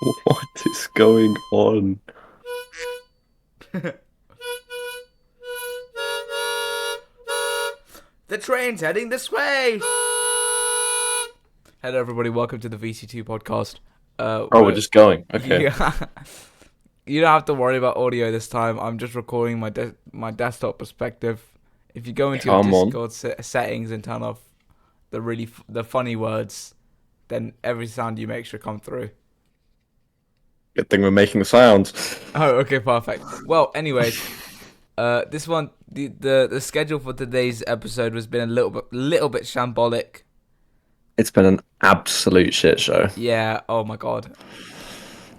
What is going on? The train's heading this way. Hello, everybody. Welcome to the VC2 podcast. Oh, we're just going. Okay. Yeah, you don't have to worry about audio this time. I'm just recording my desktop perspective. If you go into your Come on. Discord settings and turn off the funny words, then every sound you make should come through. Good thing we're making sounds. Oh, okay, perfect. Well, anyways, this one, the schedule for today's episode has been a little bit shambolic. It's been an absolute shit show. Yeah. Oh my god.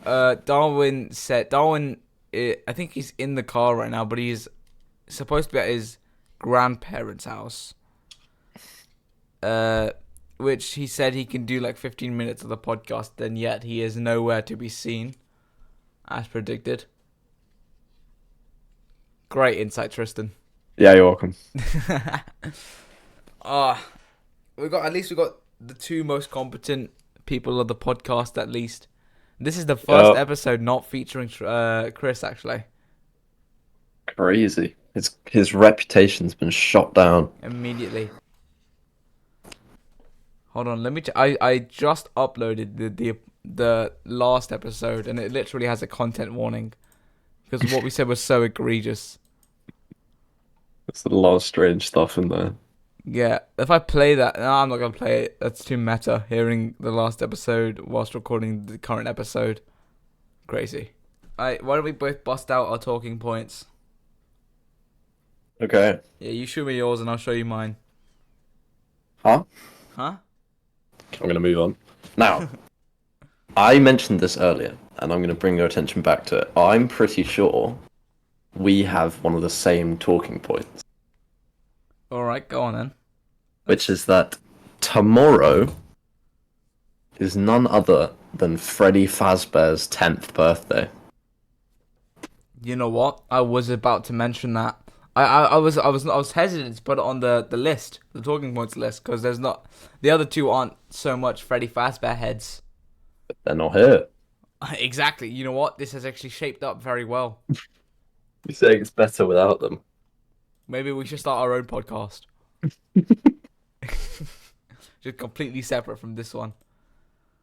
Darwin said I think he's in the car right now, but he's supposed to be at his grandparents' house. Which he said he can do like 15 minutes of the podcast, and yet he is nowhere to be seen, as predicted. Great insight, Tristan. Yeah, you're welcome. We got the two most competent people of the podcast, at least. This is the first episode not featuring Chris, actually. Crazy. His reputation's been shot down. Immediately. Hold on, I just uploaded the last episode, and it literally has a content warning because what we said was so egregious. There's a lot of strange stuff in there. Yeah, if I play that, no, I'm not gonna play it. That's too meta. Hearing the last episode whilst recording the current episode, crazy. Alright, why don't we both bust out our talking points? Okay. Yeah, you show me yours and I'll show you mine. Huh? Huh? I'm gonna move on. Now, I mentioned this earlier, and I'm gonna bring your attention back to it. I'm pretty sure we have one of the same talking points. Alright, go on then. Which is that tomorrow is none other than Freddy Fazbear's 10th birthday. You know what? I was about to mention that. I was hesitant to put it on the list, the talking points list, because there's not the other two aren't so much Freddy Fazbear heads. But they're not here. Exactly. You know what? This has actually shaped up very well. You're saying it's better without them. Maybe we should start our own podcast. Just completely separate from this one.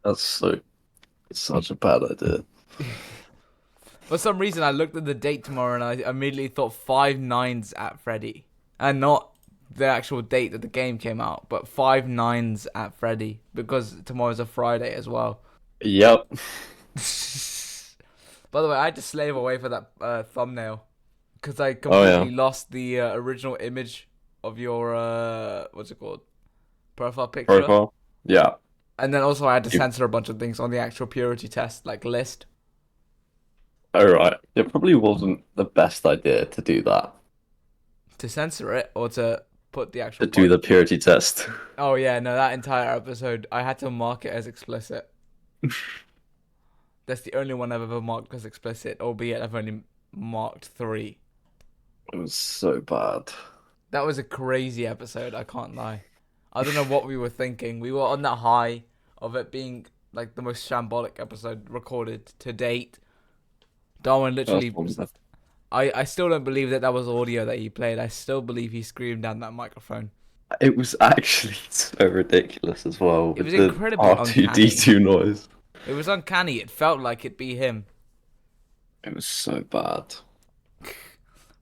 It's such a bad idea. For some reason, I looked at the date tomorrow and I immediately thought 5 nines at Freddy. And not the actual date that the game came out, but 5 nines at Freddy. Because tomorrow's a Friday as well. Yep. By the way, I had to slave away for that thumbnail. Because I completely lost the original image of your, what's it called? Profile picture. Profile? Yeah. And then also I had to censor a bunch of things on the actual purity test, like list. Oh, right. It probably wasn't the best idea to do that. To censor it, or to put the actual... To do the purity test. Oh yeah, no, that entire episode, I had to mark it as explicit. That's the only one I've ever marked as explicit, albeit I've only marked 3. It was so bad. That was a crazy episode, I can't lie. I don't know what we were thinking. We were on that high of it being like the most shambolic episode recorded to date. Darwin literally... I still don't believe that was audio that he played. I still believe he screamed down that microphone. It was actually so ridiculous as well. It was with incredibly the R2-D2 noise. It was uncanny. It felt like it'd be him. It was so bad.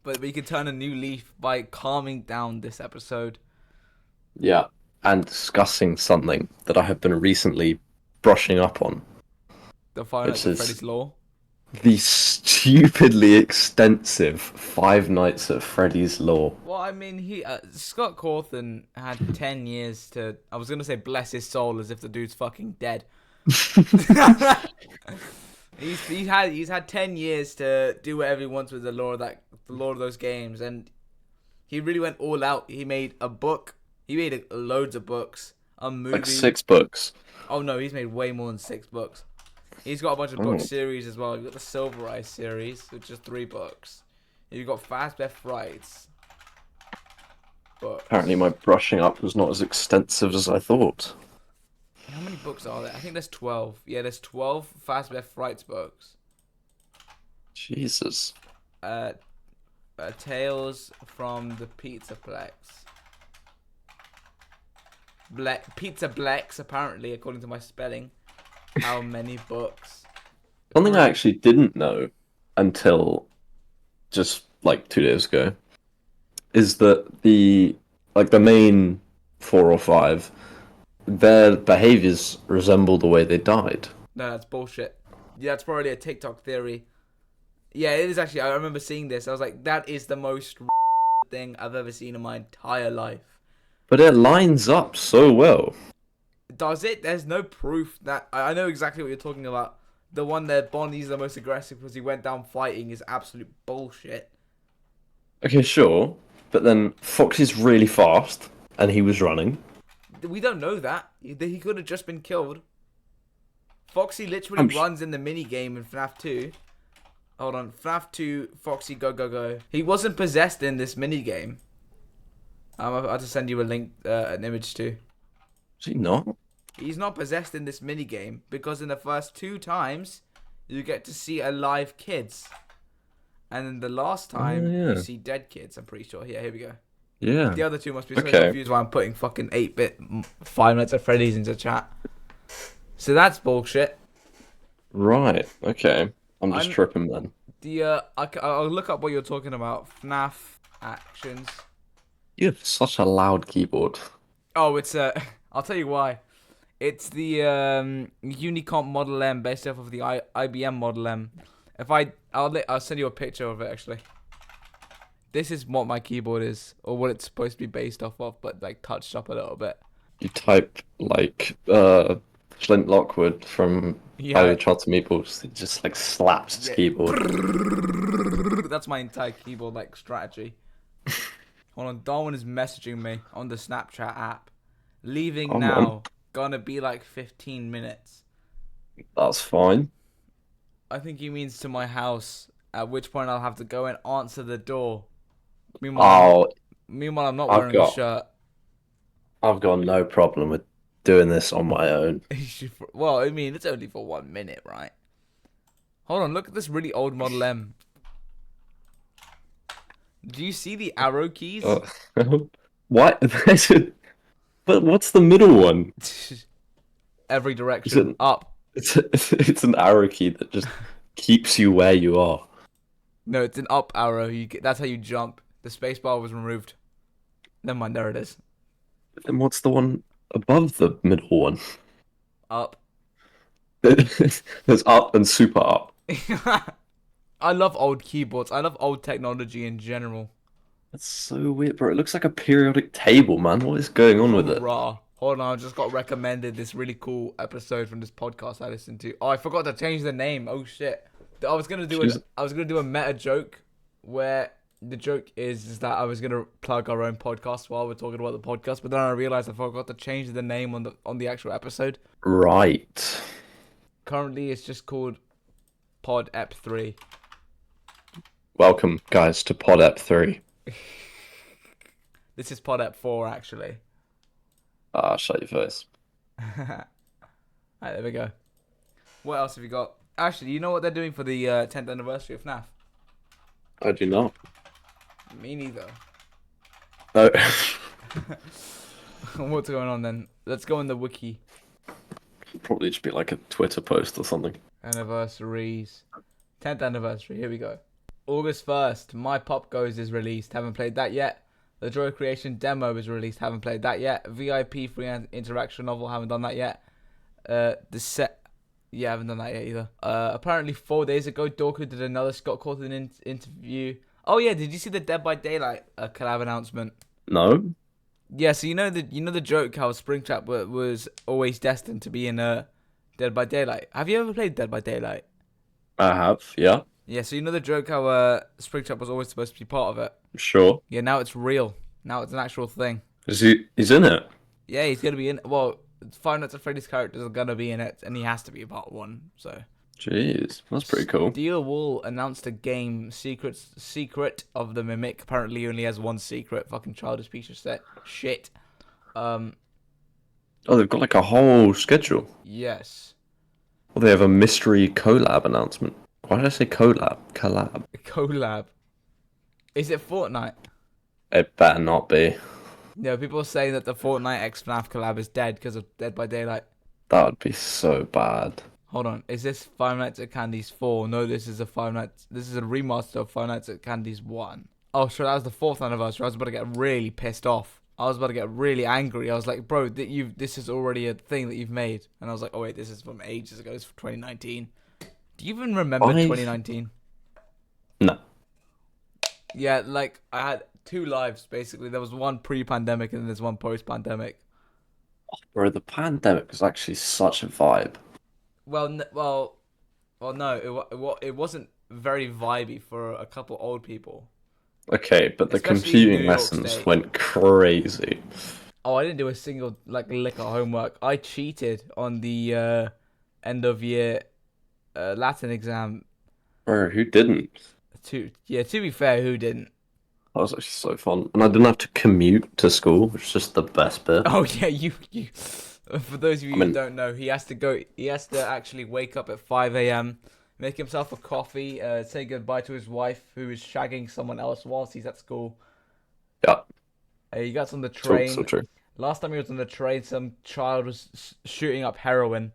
But we could turn a new leaf by calming down this episode. Yeah, and discussing something that I have been recently brushing up on. The Five Nights at Freddy's Law. The stupidly extensive Five Nights at Freddy's Law. Well, I mean, Scott Cawthon had 10 years to... I was going to say bless his soul as if the dude's fucking dead. He's had 10 years to do whatever he wants with the lore of those games, and he really went all out. He made a book. He made loads of books. A movie. Like 6 books. Oh no, he's made way more than 6 books. He's got a bunch of book series as well. You've got the Silver Eye series, which is 3 books. You've got Fazbear Frights. Apparently my brushing up was not as extensive as I thought. How many books are there? I think there's 12. Yeah, there's 12 Fazbear Frights books. Jesus. Uh, Tales from the Pizzaplex. Pizza Plex, apparently, according to my spelling. How many books? Something I actually didn't know until just like 2 days ago is that the main 4 or 5, their behaviors resemble the way they died. No, that's bullshit. Yeah, that's probably a TikTok theory. Yeah, it is actually. I remember seeing this. I was like, that is the most thing I've ever seen in my entire life. But it lines up so well. Does it? There's no proof that. I know exactly what you're talking about. The one that Bonnie's the most aggressive because he went down fighting is absolute bullshit. Okay, sure. But then Foxy's really fast, and he was running. We don't know that. He could have just been killed. Foxy literally I'm runs in the mini game in FNAF 2. Hold on, FNAF 2, Foxy, go, go, go. He wasn't possessed in this mini game. I'll just send you a link, an image too. Is he not? He's not possessed in this mini game because in the first 2 times you get to see alive kids, and then the last time yeah. you see dead kids. I'm pretty sure. Yeah, here we go. Yeah. The other 2 must be so Okay. confused why I'm putting fucking 8-bit Five Nights at Freddy's into chat. So that's bullshit. Right. Okay. I'm just tripping then. I'll look up what you're talking about. FNAF actions. You have such a loud keyboard. Oh, it's I'll tell you why. It's the Unicomp Model M based off of the IBM Model M. I'll send you a picture of it actually. This is what my keyboard is, or what it's supposed to be based off of, but like touched up a little bit. You type like Flint Lockwood from Yeah. Charlton Meeples. He just like slaps his keyboard. That's my entire keyboard like strategy. Hold on, Darwin is messaging me on the Snapchat app. Leaving now. Man. Gonna be like 15 minutes. That's fine. I think he means to my house, at which point I'll have to go and answer the door. Meanwhile, I'm not wearing a shirt. I've got no problem with doing this on my own. Well, I mean, it's only for 1 minute, right? Hold on, look at this really old Model M. Do you see the arrow keys? What? But what's the middle one? Every direction. Up. It's an arrow key that just keeps you where you are. No, it's an up arrow. That's how you jump. The spacebar was removed. Never mind, there it is. Then what's the one above the middle one? Up. There's up and super up. I love old keyboards. I love old technology in general. That's so weird, bro. It looks like a periodic table, man. What is going on with it? Raw. Hold on, I just got recommended this really cool episode from this podcast I listened to. Oh, I forgot to change the name. Oh shit. I was gonna do a meta joke where the joke is that I was gonna plug our own podcast while we're talking about the podcast, but then I realized I forgot to change the name on the actual episode. Right. Currently, it's just called Pod Ep 3. Welcome, guys, to Pod Ep 3. This is Pod Ep 4, actually. Ah, shut your face. Alright, there we go. What else have you got? Actually, you know what they're doing for the 10th anniversary of FNAF? I do not. Me neither. No. What's going on then? Let's go in the wiki. Probably just be like a Twitter post or something. Anniversaries. 10th anniversary, here we go. August 1st, My Pop Goes is released. Haven't played that yet. The Joy Creation demo is released. Haven't played that yet. VIP free interaction novel. Haven't done that yet. Yeah, haven't done that yet either. Apparently 4 days ago, Dorker did another Scott Cawthon interview. Oh yeah, did you see the Dead by Daylight collab announcement? No. Yeah, so you know the joke how Springtrap was always destined to be in Dead by Daylight. Have you ever played Dead by Daylight? I have, yeah. Yeah, so you know the joke how Springtrap was always supposed to be part of it? Sure. Yeah, now it's real. Now it's an actual thing. He's in it? Yeah, he's going to be in... Well, Five Nights at Freddy's characters are going to be in it, and he has to be part 1, so... Jeez, that's pretty cool. Steel Wool announced a game, Secret of the Mimic. Apparently he only has one secret. Fucking childish piece of shit. Oh, they've got like a whole schedule. Yes. Well, they have a mystery collab announcement. Why did I say collab? Collab. A collab. Is it Fortnite? It better not be. No, people are saying that the Fortnite X FNAF collab is dead because of Dead by Daylight. That would be so bad. Hold on, is this Five Nights at Candy's 4? No, this is a Five Nights. This is a remaster of Five Nights at Candy's 1. Oh, sure, that was the 4th anniversary. I was about to get really pissed off. I was about to get really angry. I was like, bro, this is already a thing that you've made. And I was like, oh wait, this is from ages ago. It's from 2019. Do you even remember 2019? No. Yeah, like I had 2 lives basically. There was one pre-pandemic and there's one post-pandemic. Bro, the pandemic was actually such a vibe. Well, no, it wasn't very vibey for a couple old people. Okay, but the Especially in New computing York lessons State. went crazy. Oh, I didn't do a single like lick of homework. I cheated on the end of year Latin exam. Bro, who didn't? To be fair, who didn't? That was actually so fun. And I didn't have to commute to school, which is just the best bit. Oh yeah, you. For those of you I who mean- don't know, he has to go. He has to actually wake up at 5 a.m., make himself a coffee, say goodbye to his wife, who is shagging someone else whilst he's at school. Yeah, He gets on the so, train. so true. Last time he was on the train, some child was shooting up heroin.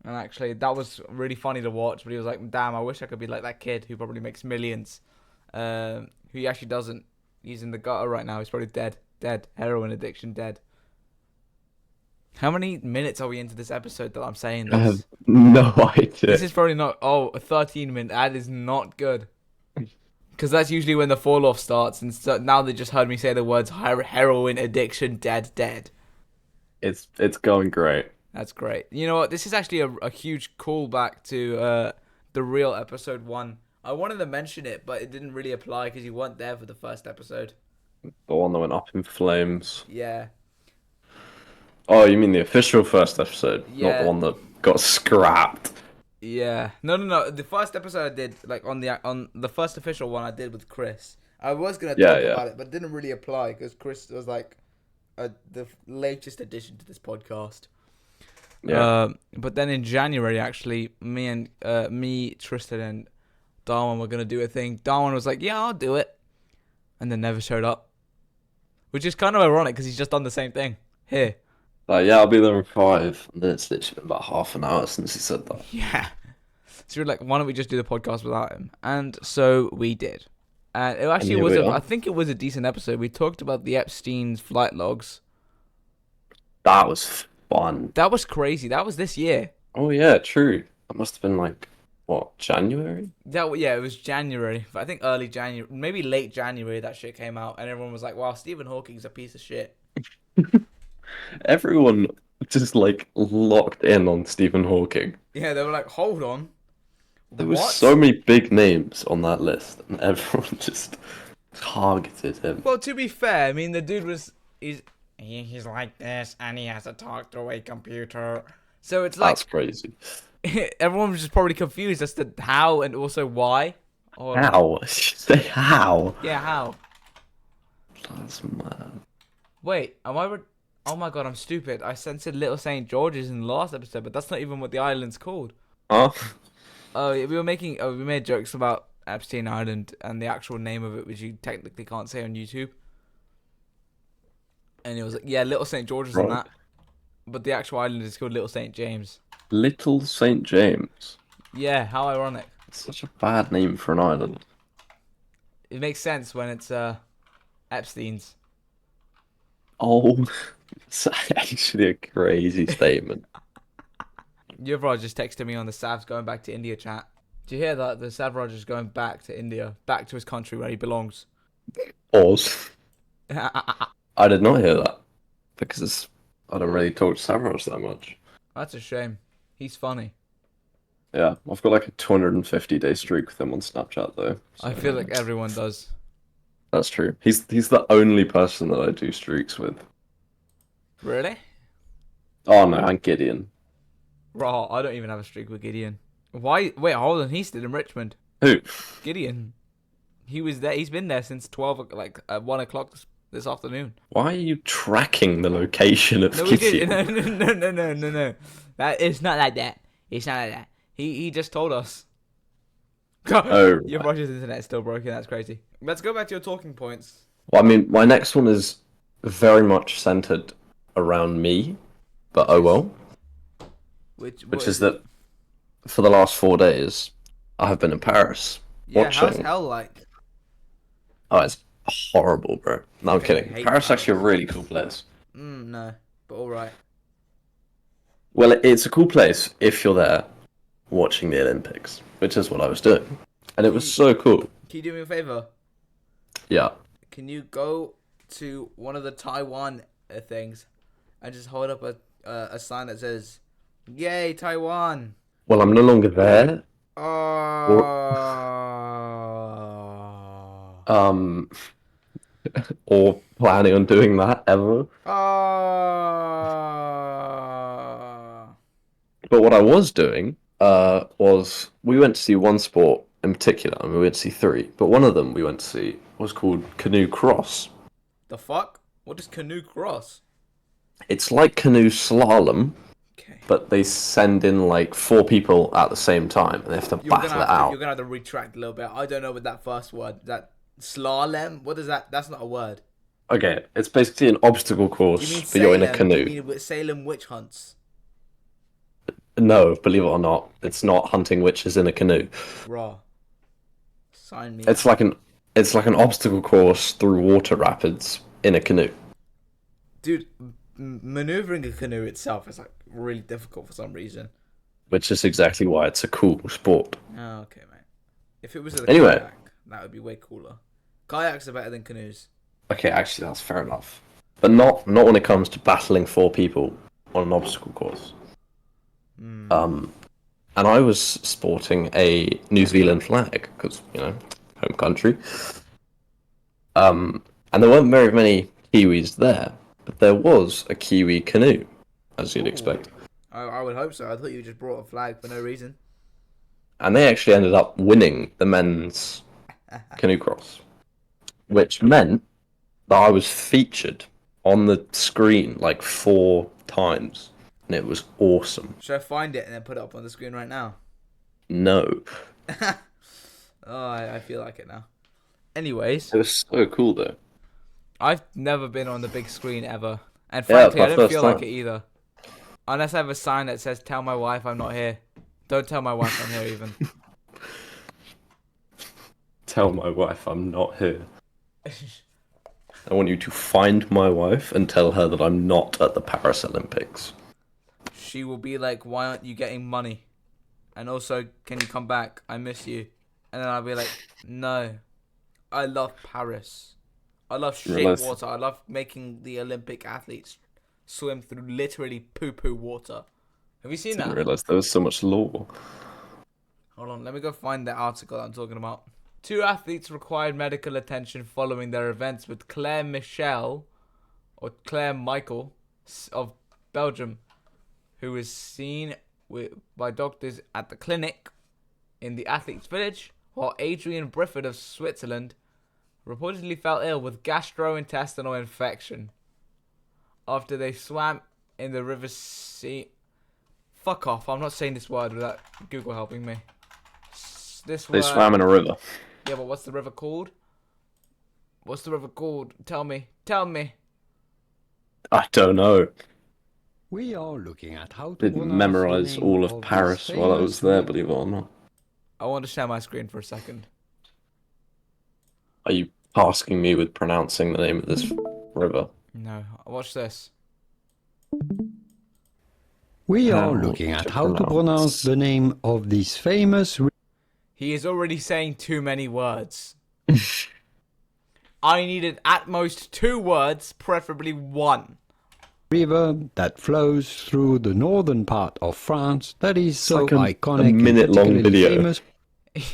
And actually, that was really funny to watch. But he was like, damn, I wish I could be like that kid who probably makes millions. Who he actually doesn't. He's in the gutter right now. He's probably dead. Dead. Heroin addiction, dead. How many minutes are we into this episode that I'm saying I this? have no idea. This is probably not... Oh, a 13 minute. That is not good. Because that's usually when the fall off starts. And so now they just heard me say the words heroin addiction, dead, dead. It's going great. That's great. You know what? This is actually a huge callback to the real episode 1. I wanted to mention it, but it didn't really apply because you weren't there for the first episode. The one that went up in flames. Yeah. Oh, you mean the official first episode, not Yeah. the one that got scrapped. Yeah. No. The first episode I did, like on the first official one I did with Chris. I was gonna talk about it, but it didn't really apply because Chris was like the latest addition to this podcast. Yeah. But then in January, actually, me, Tristan, and Darwin were gonna do a thing. Darwin was like, "Yeah, I'll do it," and then never showed up, which is kind of ironic because he's just done the same thing here. Yeah, I'll be there in 5. And then it's literally been about half an hour since he said that. Yeah. So we're like, why don't we just do the podcast without him? And so we did. And it actually was, I think it was a decent episode. We talked about the Epstein's flight logs. That was fun. That was crazy. That was this year. Oh yeah, true. That must have been like, what, January? It was January. I think early January, maybe late January that shit came out. And everyone was like, wow, Stephen Hawking's a piece of shit. Everyone just like locked in on Stephen Hawking. Yeah, they were like, hold on. There was What? so many big names on that list, and everyone just targeted him. Well, to be fair, I mean, the dude he's like this, and he has to talk to a computer. So it's like That's crazy. everyone was just probably confused as to how and also why. Or, How? Say how? Yeah, how? That's mad. Wait, oh my god, I'm stupid. I censored Little St. George's in the last episode, but that's not even what the island's called. Huh? Oh, we made jokes about Epstein Island and the actual name of it, which you technically can't say on YouTube. And it was like, yeah, Little St. George's on that. But the actual island is called Little St. James. Little St. James. Yeah, how ironic. It's such a bad name for an island. It makes sense when it's Epstein's. Oh, it's actually a crazy statement. Yuvraj just texted me on the Savs going back to India chat. Do you hear that? The Savraj is going back to India, back to his country where he belongs. Pause. I did not hear that because I don't really talk to Samuels that much. That's a shame. He's funny. Yeah, I've got like a 250-day streak with him on Snapchat though. I feel like everyone does. That's true. He's the only person that I do streaks with. Really? Oh no, and Gideon. Raw, I don't even have a streak with Gideon. Why? Wait, hold on. He's still in Richmond. Who? Gideon. He was there. He's been there since 12, like 1 o'clock this afternoon. Why are you tracking the location of No, we Kitty? did. No. That it's not like that. It's not like that. He just told us. Oh, Your right. brother's internet is still broken. That's crazy. Let's go back to your talking points. Well, I mean, my next one is very much centered around me, but oh well. Which Which what is it? that for the last 4 days, I have been in Paris Yeah, how's watching. hell like? Oh, it's horrible, bro. No, I'm Okay, kidding. hate Paris is Paris. actually a really cool place. No, but all right. Well, it's a cool place if you're there watching the Olympics, which is what I was doing. And it was so cool. Can you do me a favor? Yeah. Can you go to one of the Taiwan things and just hold up a sign that says "Yay Taiwan"? Well, I'm no longer there. Oh. Or planning on doing that ever. Oh. But what I was doing was we went to see one sport in particular, and we went to see three. But one of them we went to see was called canoe cross. The fuck? What is canoe cross? It's like canoe slalom, Okay. but they send in like 4 people at the same time, and they have to battle it out. You're gonna have to retract a little bit. I don't know what that first word. That slalom. What is that? That's not a word. Okay, it's basically an obstacle course, You mean but you're in a Salem? canoe. You mean with Salem witch hunts? No, believe it or not, it's not hunting witches in a canoe. Raw. Sign me. It's like an obstacle course through water rapids in a canoe. Dude, maneuvering a canoe itself is like really difficult for some reason. Which is exactly why it's a cool sport. Oh, okay, mate. If it was a Anyway. kayak, that would be way cooler. Kayaks are better than canoes. Okay, actually, that's fair enough. But not when it comes to battling 4 people on an obstacle course. And I was sporting a New Zealand flag because home country. And there weren't very many Kiwis there, but there was a Kiwi canoe, as you'd expect. I would hope so. I thought you just brought a flag for no reason. And they actually ended up winning the men's canoe cross, which meant that I was featured on the screen like 4 times, and it was awesome. Should I find it and then put it up on the screen right now? No. Oh, I feel like it now. Anyways, It was so cool, though. I've never been on the big screen ever. And Yeah, frankly, it's my I don't first feel like time. it either. Unless I have a sign that says, "Tell my wife I'm not here." Don't tell my wife I'm here even. Tell my wife I'm not here. I want you to find my wife and tell her that I'm not at the Paris Olympics. She will be like, "Why aren't you getting money? And also, can you come back? I miss you." And then I'll be like, "No, I love Paris. I love shit Realize- water. I love making the Olympic athletes swim through literally poo-poo water." Have you seen I didn't that? realize there was so much lore. Hold on, let me go find the article I'm talking about. 2 athletes required medical attention following their events with Claire Michel, or Claire Michael, of Belgium, who was seen by doctors at the clinic in the athletes' village, while Adrian Brifford of Switzerland reportedly fell ill with gastrointestinal infection after they swam in the river sea. Fuck off, I'm not saying this word without Google helping me. This They word. swam in a river. Yeah, but what's the river called? What's the river called? Tell me. Tell me. I don't know. We are looking at how to Didn't pronounce memorize the name all of this Paris while I was famous there, river. believe it or not. I want to share my screen for a second. Are you tasking me with pronouncing the name of this river? No, watch this. We How are looking to at how to pronounce. pronounce the name of this famous He is already saying too many words. I needed at most 2 words, preferably 1. river that flows through the northern part of France that is so like a iconic and minute-long particularly video. famous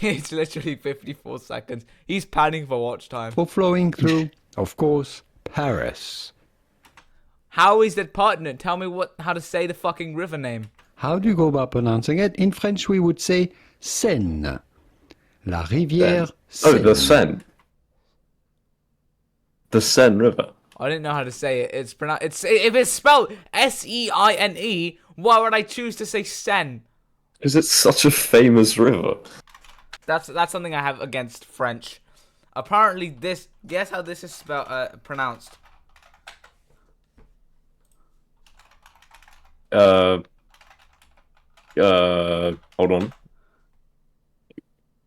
It's literally 54 seconds. He's panning for watch time. for flowing through, of course, Paris. How is that pertinent? Tell me how to say the fucking river name. How do you go about pronouncing it? In French we would say Seine. La rivière Oh, Seine. the Seine. The Seine River. I didn't know how to say it. It's pronounced. If it's spelled Seine, why would I choose to say Seine? Because it's such a famous river. That's something I have against French. Apparently, this. Guess how this is spelled? Pronounced. Hold on.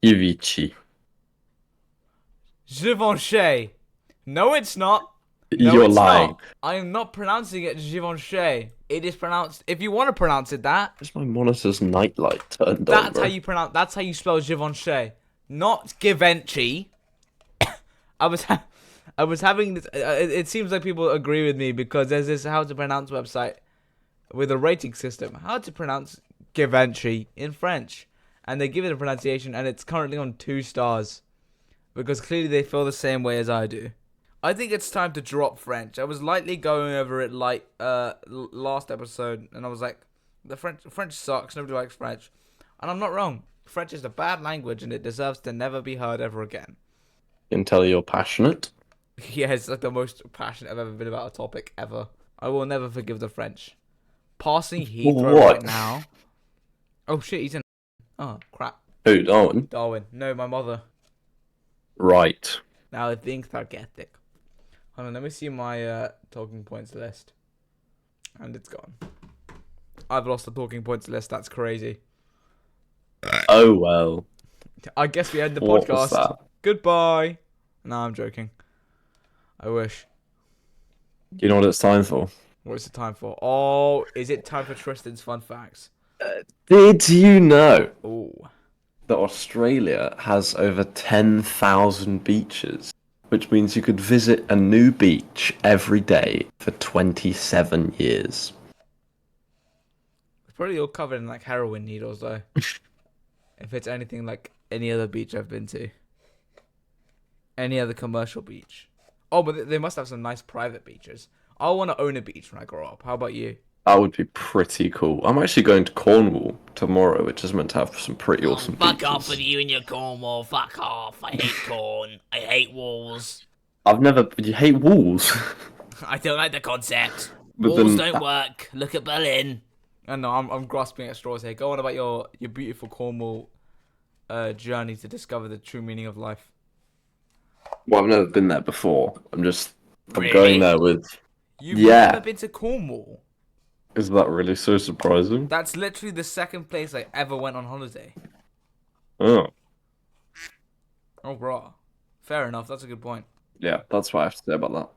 Givenchy. Givenchy. No, it's not. You're lying. Not. I am not pronouncing it Givenchy. It is pronounced. If you want to pronounce it that, Where's my monitor's nightlight turned on? that's how you pronounce. That's how you spell Givenchy, not Givenchy. I was having this. It seems like people agree with me because there's this how to pronounce website with a rating system. How to pronounce Givenchy in French, and they give it a pronunciation, and it's currently on 2 stars because clearly they feel the same way as I do. I think it's time to drop French. I was lightly going over it like last episode, and I was like, the French sucks. Nobody likes French, and I'm not wrong. French is a bad language, and it deserves to never be heard ever again. You can tell you're passionate. Yeah, it's like the most passionate I've ever been about a topic ever. I will never forgive the French. Passing Heathrow What? right now. Oh shit, he's in. Oh crap. Who, Darwin? Darwin. No, my mother. Right. Now being sarcastic. Hold on, let me see my talking points list. And it's gone. I've lost the talking points list. That's crazy. Oh, well. I guess we end the What was podcast. that? Goodbye. No, I'm joking. I wish. Do you know what it's time for? What is the time for? Oh, is it time for Tristan's fun facts? Did you know Oh. that Australia has over 10,000 beaches? Which means you could visit a new beach every day for 27 years. It's probably all covered in like heroin needles though. If it's anything like any other beach I've been to. Any other commercial beach. Oh, but they must have some nice private beaches. I want to own a beach when I grow up. How about you? That would be pretty cool. I'm actually going to Cornwall tomorrow, which is meant to have some pretty awesome Fuck beaches. off with you and your Cornwall. Fuck off. I hate corn. I hate walls. You hate walls? I don't like the concept. But Walls then- don't work. Look at Berlin. I know I'm grasping at straws here. Go on about your beautiful Cornwall journey to discover the true meaning of life. Well, I've never been there before. I'm Really? going there with... You've Yeah. never been to Cornwall? Is that really so surprising? That's literally the second place I ever went on holiday. Oh, Oh, brah. Fair enough. That's a good point. yeah, that's what I have to say about that.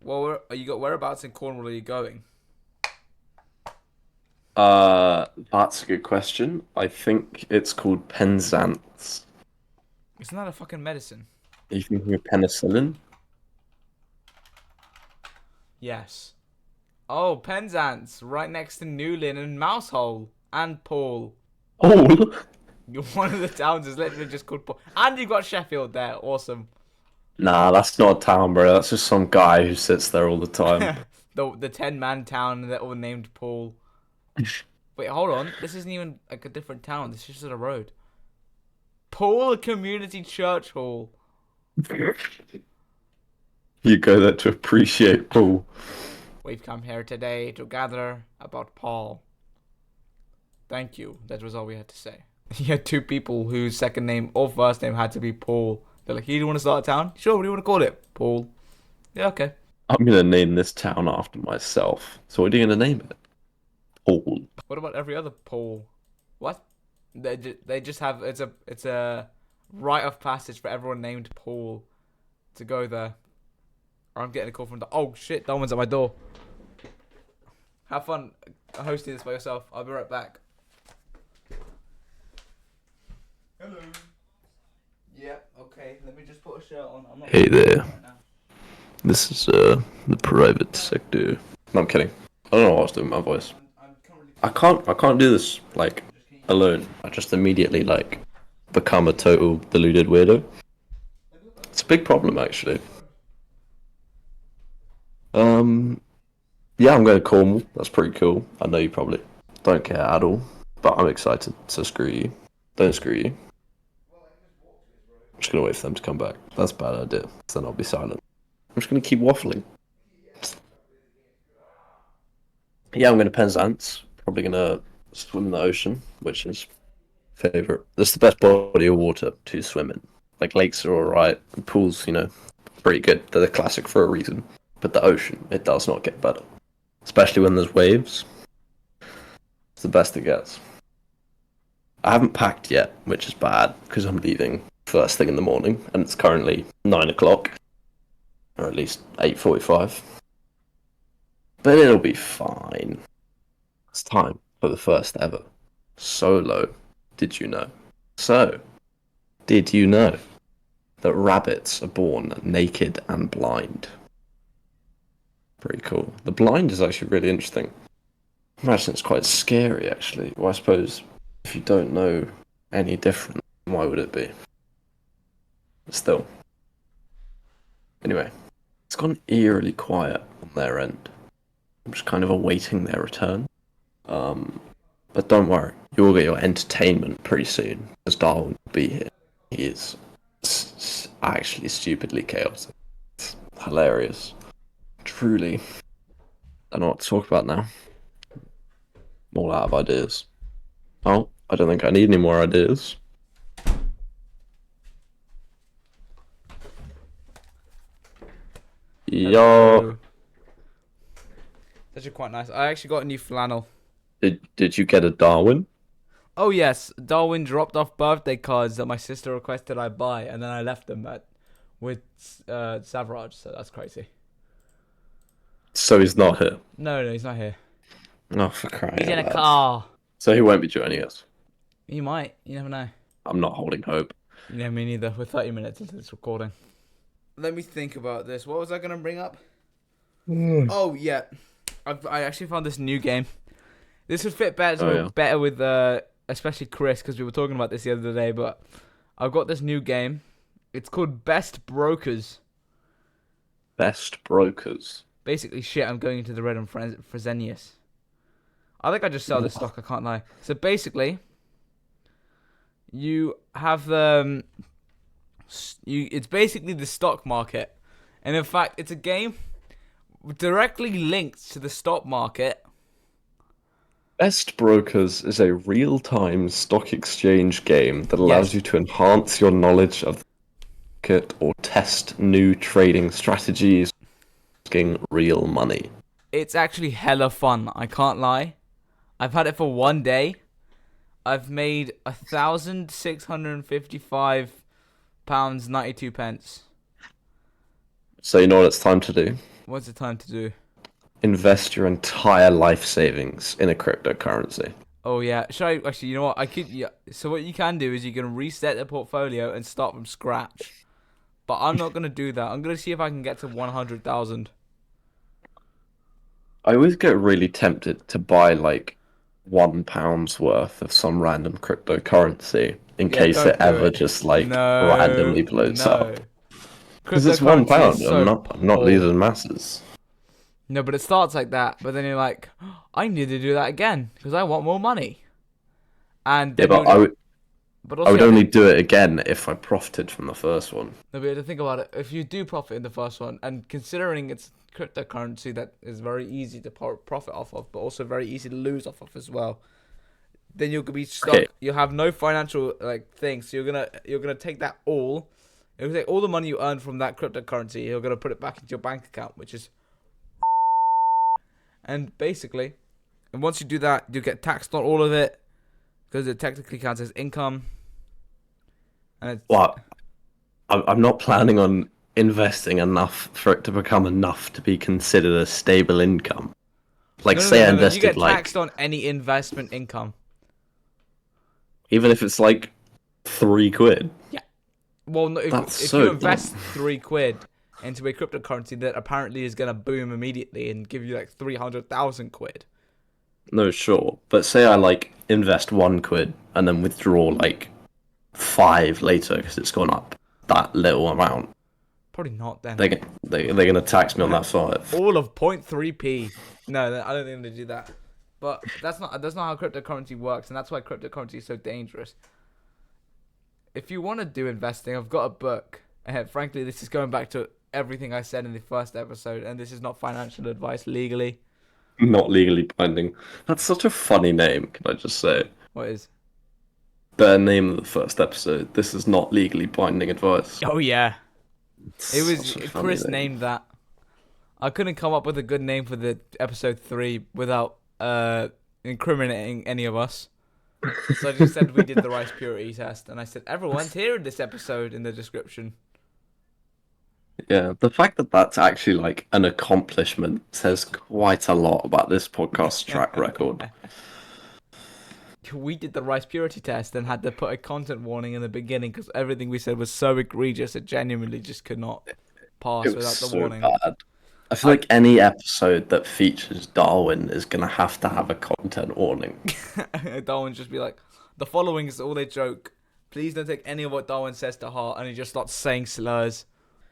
Well, whereabouts in Cornwall are you going? That's a good question. I think it's called Penzance. Isn't that a fucking medicine? Are you thinking of penicillin? Yes. Oh, Penzance, right next to Newlyn and Mousehole and Paul. Oh, One of the towns is literally just called Paul. And you've got Sheffield there. Awesome. nah, that's not a town, bro. That's just some guy who sits there all the time. the 10-man town and they're all named Paul. Wait, hold on. This isn't even like a different town. This is just a road. Paul Community Church Hall. You go there to appreciate Paul. We've come here today to gather about Paul. Thank you. That was all we had to say. You had 2 people whose second name or first name had to be Paul. They're like, you want to start a town? Sure, what do you want to call it? Paul. Yeah, okay. I'm gonna name this town after myself. So what are you gonna name it? Paul. What about every other Paul? What? They just have it's a rite of passage for everyone named Paul to go there. I'm getting a call from oh shit, that one's at my door. Have fun hosting this by yourself. I'll be right back. Hello. Yeah, okay. Let me just put a shirt on. I'm not Hey there. right now. This is the private sector. No, I'm kidding. I don't know what I was doing with my voice. I'm currently I can't do this like alone. I just immediately like become a total deluded weirdo. It's a big problem actually. Yeah, I'm going to Cornwall. That's pretty cool. I know you probably don't care at all, but I'm excited. So screw you. Don't screw you. I'm just gonna wait for them to come back. That's a bad idea. Then I'll be silent. just gonna keep waffling. Yeah, I'm gonna Penzance. Probably gonna swim in the ocean, which is favorite. That's the best body of water to swim in. Like lakes are alright, pools, pretty good. They're the classic for a reason. But the ocean, it does not get better, especially when there's waves. It's the best it gets. I haven't packed yet, which is bad because I'm leaving first thing in the morning, and it's currently 9 o'clock, or at least 8:45. But it'll be fine. It's time for the first ever solo. Did you know? So, did you know that rabbits are born naked and blind? Pretty cool. The blind is actually really interesting. I imagine it's quite scary, actually. Well, I suppose if you don't know any different, why would it be? But still. Anyway, it's gone eerily quiet on their end. I'm just kind of awaiting their return. But don't worry, you will get your entertainment pretty soon, as Darwin will be here. He is actually stupidly chaotic. It's hilarious. Truly. I don't know what to talk about now. I'm all out of ideas. Oh, I don't think I need any more ideas. Yo. That's actually quite nice. I actually got a new flannel. Did you get a Darwin? Oh yes, Darwin dropped off birthday cards that my sister requested I buy, and then I left them with Savraj. So that's crazy. So he's not here. No, he's not here. Oh, for crying He's in out a loud. car. So he won't be joining us. You might. You never know. I'm not holding hope. Yeah, me neither. We're 30 minutes into this recording. Let me think about this. What was I gonna bring up? Oh yeah, I actually found this new game. This would fit better with especially Chris, because we were talking about this the other day. But I've got this new game. It's called Best Brokers. Best brokers. Basically, shit. I'm going into the red on Fresenius. I think I just sell this stock. I can't lie. So basically, you have the it's basically the stock market, and in fact, it's a game directly linked to the stock market. Best Brokers is a real-time stock exchange game that allows Yes. you to enhance your knowledge of the market or test new trading strategies using real money. It's actually hella fun. I can't lie. I've had it for 1 day. I've made £1,655.92. So you know what it's time to do? What's the time to do? Invest your entire life savings in a cryptocurrency. Oh yeah, should I actually? You know what? I could. Yeah. So what you can do is you can reset the portfolio and start from scratch. But I'm not gonna do that. I'm gonna see if I can get to 100,000. I always get really tempted to buy like £1 worth of some random cryptocurrency in case don't it do ever it. just randomly blows up. Because it's £1. Cryptocurrency is so I'm not poor. losing masses. No, but it starts like that. But then you're like, I need to do that again because I want more money. And Yeah, then but I would also, only do it again if I profited from the first one. no, but you have to think about it. If you do profit in the first one, and considering it's cryptocurrency that is very easy to profit off of, but also very easy to lose off of as well, then you'll be stuck. Okay. You'll have no financial thing. So you're gonna take that all. You're gonna take all the money you earn from that cryptocurrency. You're gonna put it back into your bank account, which is. And basically, and once you do that, you get taxed on all of it because it technically counts as income. And it's, Well, I'm not planning on investing enough for it to become enough to be considered a stable income. Like, say I invested you get like, taxed on any investment income. even if it's like £3. Well, no, That's if so you invest £3 into a cryptocurrency that apparently is gonna boom immediately and give you like 300,000 quid. No, sure. But say I like invest £1 and then withdraw like 5 later because it's gone up that little amount. Probably not then. They're gonna tax me on that 5. All of 0.3p. No, I don't think they do that. But that's not how cryptocurrency works, and that's why cryptocurrency is so dangerous. If you want to do investing, I've got a book. Frankly, this is going back to everything I said in the first episode, and this is not financial advice legally. Not legally binding. That's such a funny name, can I just say? What is? The name of the first episode. This is not legally binding advice. Oh yeah, it was Such a funny Chris name. named that. I couldn't come up with a good name for the episode 3 without incriminating any of us. So I just said we did the rice purity test, and I said everyone's hearing this episode in the description. Yeah, the fact that that's actually like an accomplishment says quite a lot about this podcast's track record. We did the rice purity test and had to put a content warning in the beginning because everything we said was so egregious it genuinely just could not pass It was without the so warning. bad. I feel like any episode that features Darwin is gonna have to have a content warning. Darwin just be like, the following is all a joke. Please don't take any of what Darwin says to heart, and he just starts saying slurs.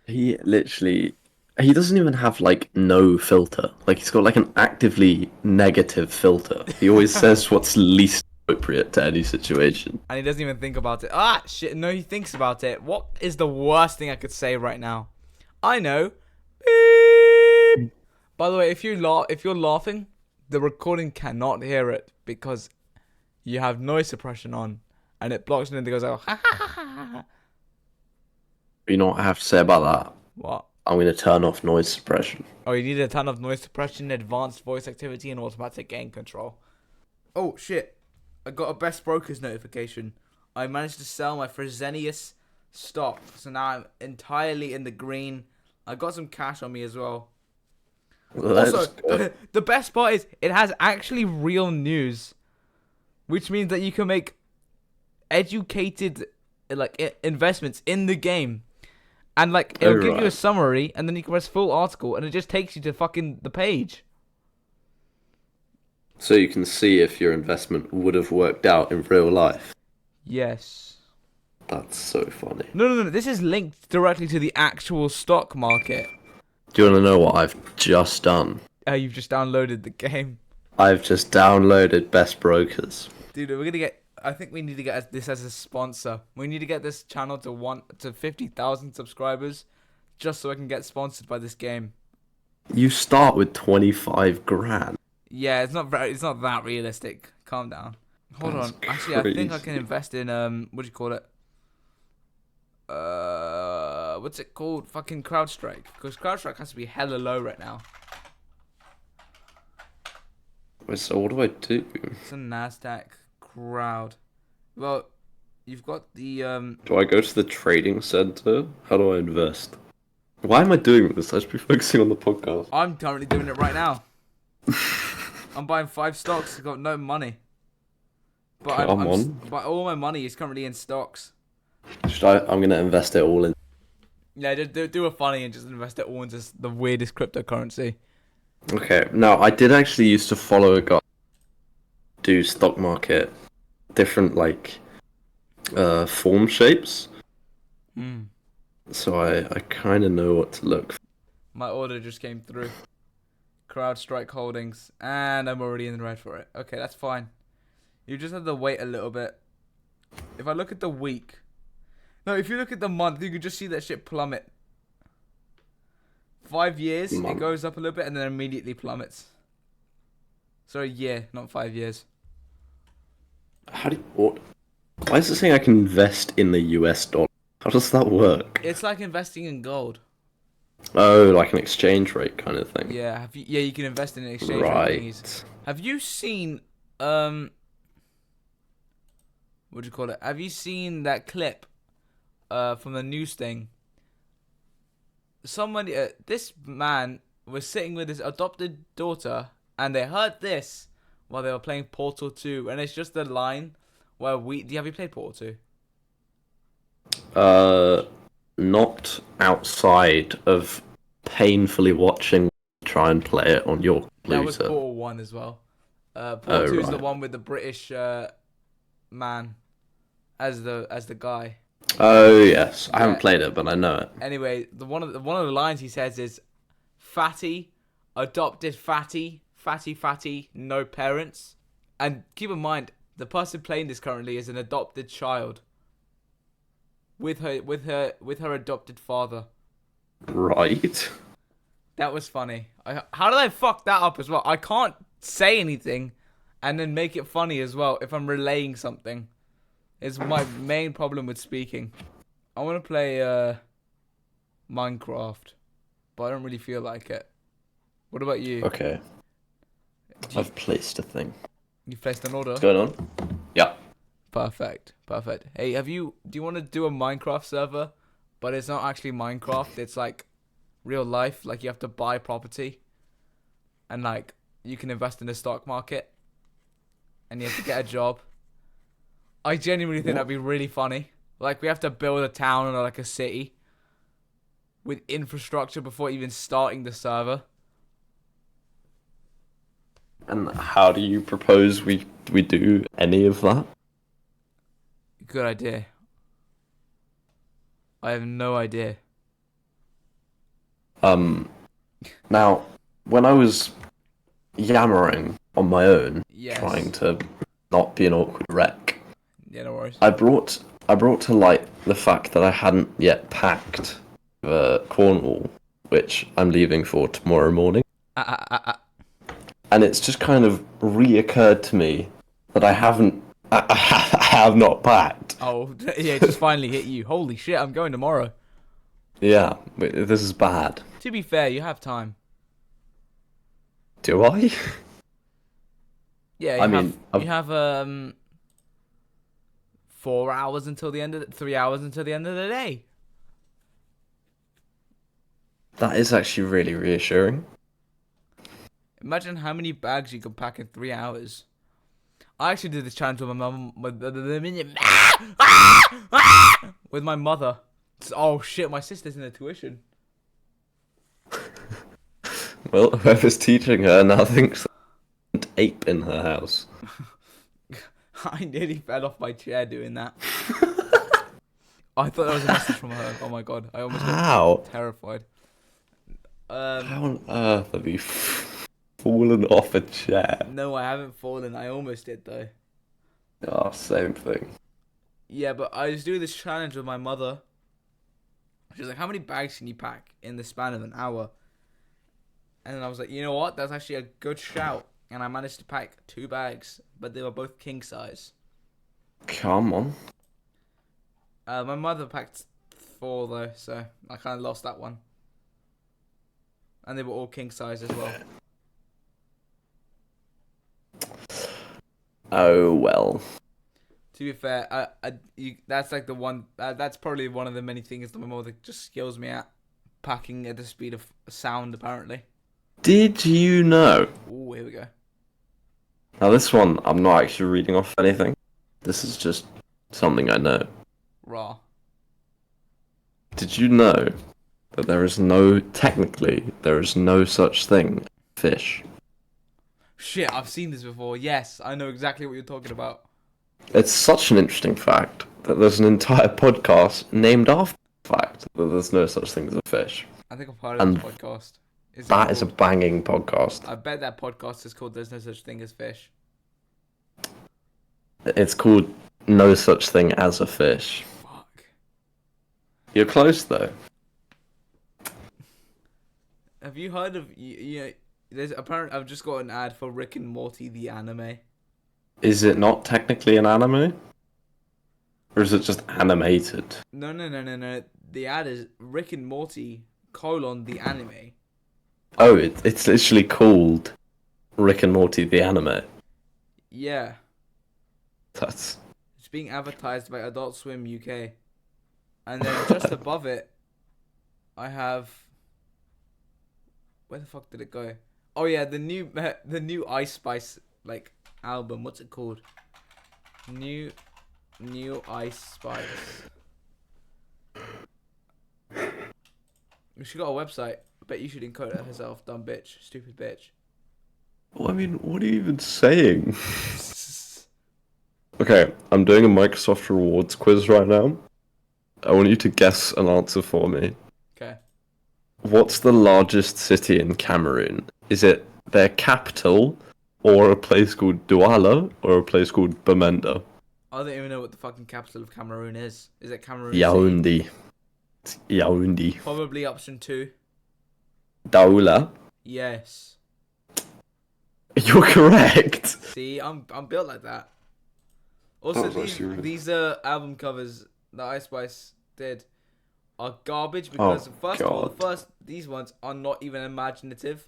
He doesn't even have like no filter. Like he's got like an actively negative filter. He always says what's least appropriate to any situation. And he doesn't even think about it. Ah, shit, no, he thinks about it. What is the worst thing I could say right now? I know. Beep. By the way, if you're laughing, the recording cannot hear it because you have noise suppression on, and it blocks it and it goes like, ha ha ha ha ha. You know what I have to say about that? What? I'm gonna turn off noise suppression. Oh, you need a ton of noise suppression, advanced voice activity, and automatic gain control. Oh, shit. I got a Best Brokers notification. I managed to sell my Fresenius stock, so now I'm entirely in the green. I got some cash on me as well. Also, the best part is it has actually real news, which means that you can make educated investments in the game. And like it'll give you a summary, and then you can press full article, and it just takes you to fucking the page. So you can see if your investment would have worked out in real life. Yes. That's so funny. No. This is linked directly to the actual stock market. Do you want to know what I've just done? You've just downloaded the game, I've just downloaded Best Brokers. dude. We're gonna get. I think we need to get this as a sponsor. We need to get this channel to 50,000 subscribers, just so I can get sponsored by this game. You start with 25 grand. Yeah, it's not that realistic. Calm down. Hold on. Actually, I think I can invest in what do you call it? What's it called? Fucking CrowdStrike. Because CrowdStrike has to be hella low right now. So what do I do? It's a Nasdaq crowd. Well, you've got the Do I go to the trading center? How do I invest? Why am I doing this? I should be focusing on the podcast. I'm currently doing it right now. I'm buying 5 stocks. I've got no money. But but all my money is currently in stocks. I'm gonna invest it all in. Yeah, just do a funny and just invest it all into the weirdest cryptocurrency. Okay, no, I did actually used to follow a guy do stock market, different like form shapes. So I kind of know what to look for. My order just came through. CrowdStrike Holdings, and I'm already in the red for it. Okay, that's fine. You just have to wait a little bit. If I look at the week, no, if you look at the month, you can just see that shit plummet. 5 years, it goes up a little bit and then immediately plummets. Sorry, year, not 5 years. How do you, what? Why is it saying I can invest in the US dollar? How does that work? It's like investing in gold. Oh, like an exchange rate kind of thing. Yeah, you can invest in an exchange rate thingies. Have you seen what do you call it? Have you seen that clip from the news thing? Somebody, this man was sitting with his adopted daughter, and they heard this while they were playing Portal 2, and it's just the line where have you played Portal 2? Not outside of painfully watching try and play it on your computer. That was Portal 1 as well. Portal 2 is the one with the British man as the guy. Oh yes, I haven't played it, but I know it. Anyway, one of the lines he says is, "Fatty, adopted fatty, no parents." And keep in mind, the person playing this currently is an adopted child with her adopted father. Right. That was funny. How did I fuck that up as well? I can't say anything and then make it funny as well if I'm relaying something. It's my main problem with speaking. I want to play Minecraft, but I don't really feel like it. What about you? Okay. Do I've placed a thing. you placed an order? What's going on? Yeah. Perfect. Hey, do you want to do a Minecraft server? But it's not actually Minecraft. It's like real life. Like you have to buy property, and like you can invest in the stock market, and you have to get a job. I genuinely think that'd be really funny. Like we have to build a town or like a city with infrastructure before even starting the server. And how do you propose we do any of that? Good idea. I have no idea. Now, when I was yammering on my own, Yes. trying to not be an awkward wreck, Yeah, no worries. I brought to light the fact that I hadn't yet packed Cornwall, which I'm leaving for tomorrow morning. And it's just kind of reoccurred to me that I have not packed. Oh, yeah, it just finally hit you. Holy shit, I'm going tomorrow. Yeah, this is bad. To be fair, you have time. Do I? Yeah, you have 4 hours until the end of 3 hours until the end of the day. That is actually really reassuring. Imagine how many bags you could pack in 3 hours. I actually did this challenge with my mum, with my mother. Oh shit, my sister's in a tuition. Well, whoever's teaching her now thinks there's an ape in her house. I nearly fell off my chair doing that. I thought that was a message from her. Oh my god, I almost got terrified. How on earth have you fallen off a chair? No, I haven't fallen. I almost did though. Oh, same thing. Yeah, but I was doing this challenge with my mother. She was like, how many bags can you pack in the span of an hour? And I was like, you know what? That's actually a good shout. And I managed to pack 2 bags, but they were both king size. Come on. My mother packed 4 though, so I kind of lost that one. And they were all king size as well. Oh well. To be fair, that's like the one. That's probably one of the many things that my mother just skills me at packing at the speed of sound. Apparently. Did you know? Oh, here we go. Now this one, I'm not actually reading off anything. This is just something I know. Raw. Did you know that technically, there is no such thing as fish? Shit, I've seen this before. Yes, I know exactly what you're talking about. It's such an interesting fact that there's an entire podcast named after the fact that there's no such thing as a fish. I think I've heard of this podcast. That is a banging podcast. I bet that podcast is called "There's No Such Thing as Fish." It's called No Such Thing as a Fish. Fuck. You're close though. Have you heard of there's apparently I've just got an ad for Rick and Morty the anime. Is it not technically an anime? Or is it just animated? No. The ad is Rick and Morty : the anime. Oh, it's literally called Rick and Morty the anime. Yeah. That's... It's being advertised by Adult Swim UK. And then just above it, I have... Where the fuck did it go? Oh yeah, the new Ice Spice like album. What's it called? New Ice Spice. She got a website. I bet you should encode it herself, dumb bitch, stupid bitch. Well, I mean, what are you even saying? Okay, I'm doing a Microsoft Rewards quiz right now. I want you to guess an answer for me. Okay. What's the largest city in Cameroon? Is it their capital, or a place called Douala, or a place called Bamenda? I don't even know what the fucking capital of Cameroon is. Is it Cameroon City? Yaoundé. Yaoundé. Probably option 2. Daoula. Yes. You're correct. See, I'm built like that. Also, was actually really- these album covers that Ice Spice did are garbage because first of all, these ones are not even imaginative.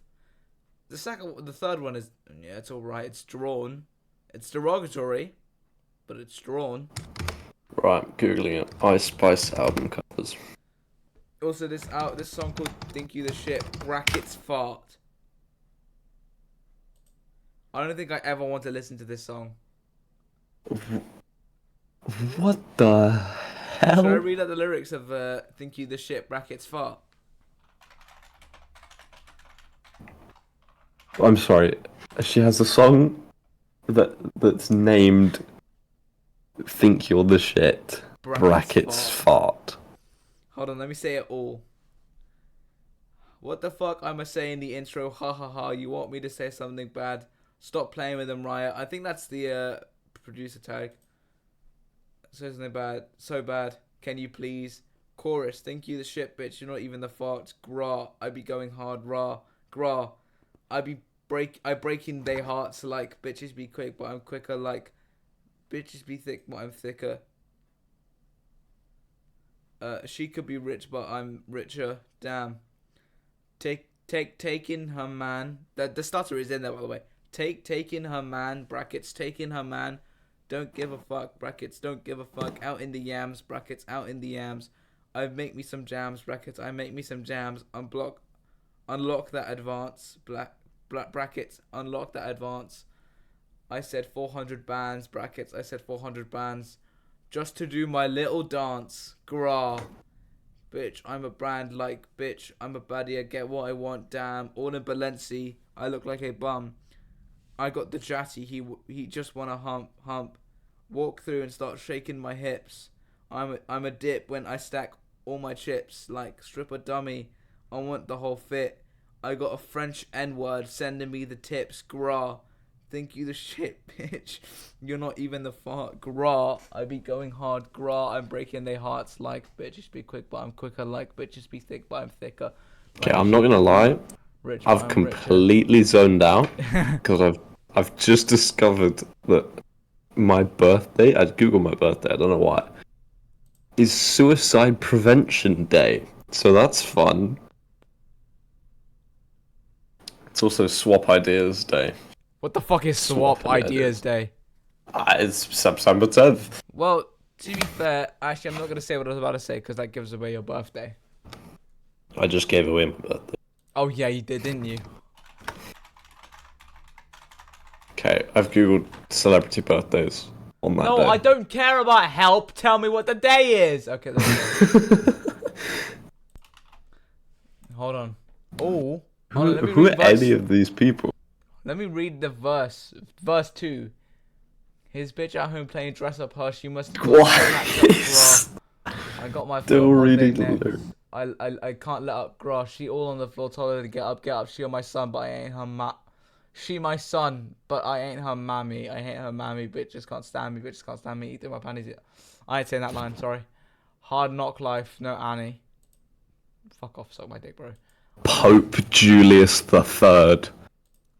The third one is it's all right. It's drawn. It's derogatory, but it's drawn. Right, I'm googling it. Ice Spice album covers. Also, this song called "Think You the Shit" brackets fart. I don't think I ever want to listen to this song. What the Should I hell? read out the lyrics of "Think You the Shit" brackets fart? I'm sorry. She has a song that's named "Think You're the Shit." Brackets fart. Hold on, let me say it all. What the fuck I'ma say in the intro? Ha ha ha. You want me to say something bad? Stop playing with them, Riot. I think that's the producer tag. Say something bad. So bad. Can you please? Chorus. Think you the shit, bitch. You're not even the farts. Gra. I be going hard. Rah. Gra. I breaking they hearts like bitches be quick, but I'm quicker. Like bitches be thick, but I'm thicker. She could be rich, but I'm richer. Damn. Taking her man. The stutter is in there, by the way. Taking her man. Brackets. Taking her man. Don't give a fuck. Brackets. Don't give a fuck. Out in the yams. Brackets. Out in the yams. I make me some jams. Brackets. I make me some jams. Unlock that advance. Brackets. Unlock that advance. I said 400 bands. Brackets. I said 400 bands. Just to do my little dance. Gra. Bitch, I'm a brand like bitch. I'm a baddie. I get what I want. Damn. All in Balenci. I look like a bum. I got the jatty. He just wanna hump. Walk through and start shaking my hips. I'm a dip when I stack all my chips. Like stripper dummy. I want the whole fit. I got a French N-word sending me the tips. Gra. Think you the shit, bitch. You're not even the fart. Gra. I be going hard. Gra. I'm breaking their hearts like bitches be quick, but I'm quicker. Like bitches be thick, but I'm thicker. Okay, I'm not gonna lie. Rich, I've completely zoned out because I've just discovered that my birthday. I googled my birthday. I don't know why. Is Suicide Prevention Day, so that's fun. It's also Swap Ideas Day. What the fuck is Swap Ideas Day? It's September 10th. Well, to be fair, actually, I'm not gonna say what I was about to say because that gives away your birthday. I just gave away my birthday. Oh yeah, you did, didn't you? Okay, I've googled celebrity birthdays on that day. No, I don't care about help. Tell me what the day is. Okay, there we go. Hold on. Oh, Who are any of these people? Let me read the verse. Verse 2. His bitch at home playing dress up her. She must. What? I got my Still foot on reading their the necks. I can't let up grass. She all on the floor, told her to get up, get up. She on my son, but I ain't her She my son, but I ain't her mammy. I hate her mammy. Bitches can't stand me. Bitches can't stand me. Eat through my panties. I ain't saying that line. Sorry. Hard knock life. No Annie. Fuck off. Suck my dick, bro. Pope Julius III.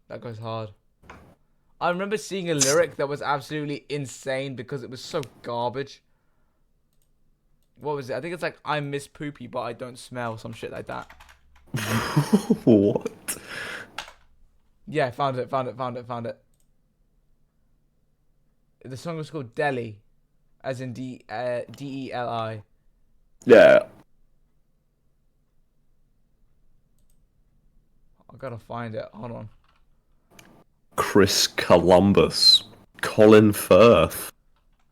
That goes hard. I remember seeing a lyric that was absolutely insane because it was so garbage. What was it? I think it's like, I miss poopy, but I don't smell. Some shit like that. What? Yeah, found it. The song was called Deli, as in D-E-L-I. Yeah. I gotta find it. Hold on. Chris Columbus. Colin Firth.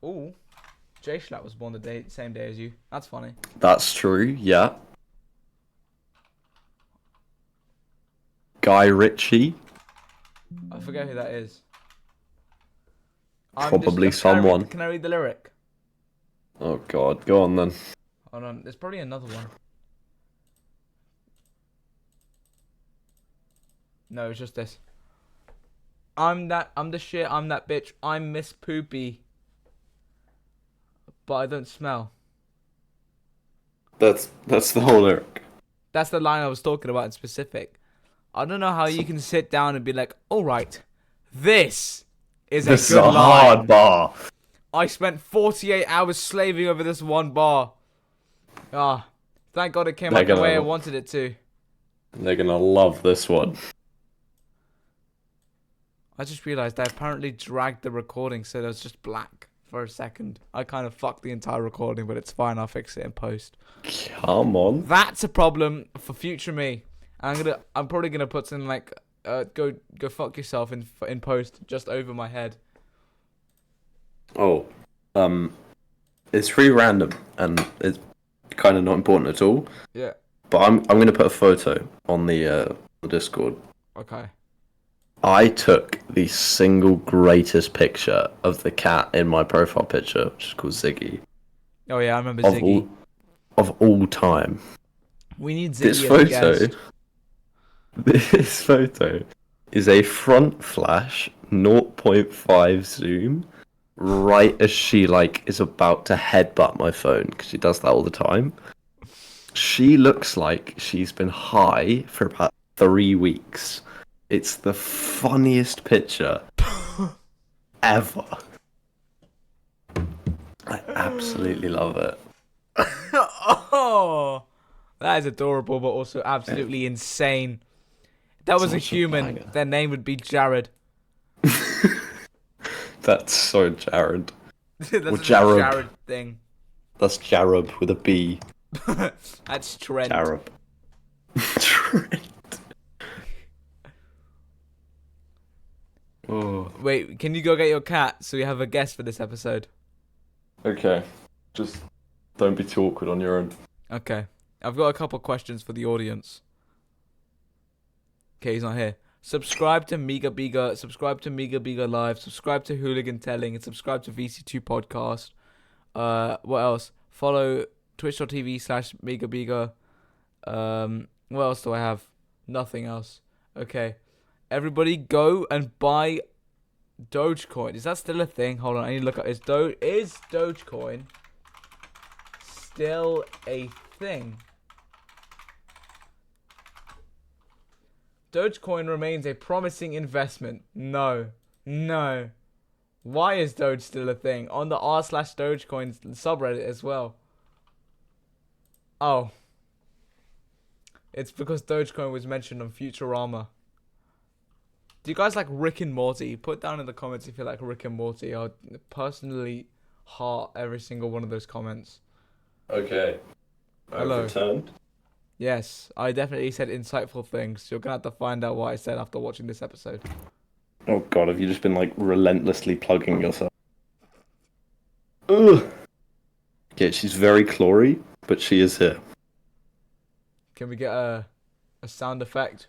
Ooh. Jay Schlatt was born the same day as you. That's funny. That's true, yeah. Guy Ritchie. I forget who that is. Probably someone. Can I read the lyric? Oh god, go on then. Hold on. There's probably another one. No, it's just this. I'm the shit, I'm that bitch, I'm Miss Poopy. But I don't smell. That's the whole lyric. That's the line I was talking about in specific. I don't know how you can sit down and be like, all right, this is a This is good a line. hard bar. I spent 48 hours slaving over this one bar. Ah, thank God it came out the way I wanted it to. They're gonna love this one. I just realized I apparently dragged the recording so it was just black for a second. I kind of fucked the entire recording, but it's fine. I'll fix it in post. Come on. That's a problem for future me. I'm probably gonna put something like, go fuck yourself in post just over my head. Oh, it's pretty random and it's kind of not important at all. Yeah. But I'm gonna put a photo on the Discord. Okay. I took the single greatest picture of the cat in my profile picture, which is called Ziggy. Oh yeah, I remember Ziggy. Of all time. We need Ziggy This as a photo. guest. This photo is a front flash 0.5 zoom right as she is about to headbutt my phone because she does that all the time. She looks like she's been high for about 3 weeks. It's the funniest picture ever. I absolutely love it. Oh, that is adorable, but also absolutely insane. If that was a human, their name would be Jared. That's so Jared. That's Or a Jarub. Jared thing. That's Jarub with a B. That's Trent. Jarub. Trent. Oh. Wait, can you go get your cat so we have a guest for this episode? Okay. Just don't be too awkward on your own. Okay. I've got a couple questions for the audience. Okay, he's not here. Subscribe to MigaBiga, subscribe to MigaBiga Live, subscribe to Hooligan Telling, and subscribe to VC2 Podcast. What else? Follow twitch.tv/MigaBiga. What else do I have? Nothing else. Okay. Everybody go and buy Dogecoin. Is that still a thing? Hold on, I need to look at is Dogecoin still a thing? Dogecoin remains a promising investment. No. Why is Doge still a thing? On the r/Dogecoin subreddit as well. Oh. It's because Dogecoin was mentioned on Futurama. Do you guys like Rick and Morty? Put down in the comments if you like Rick and Morty. I'll personally heart every single one of those comments. Okay. Hello. Returned. Yes, I definitely said insightful things. You're gonna have to find out what I said after watching this episode. Oh god, have you just been relentlessly plugging yourself? Ugh. Okay, she's very chlory, but she is here. Can we get a sound effect?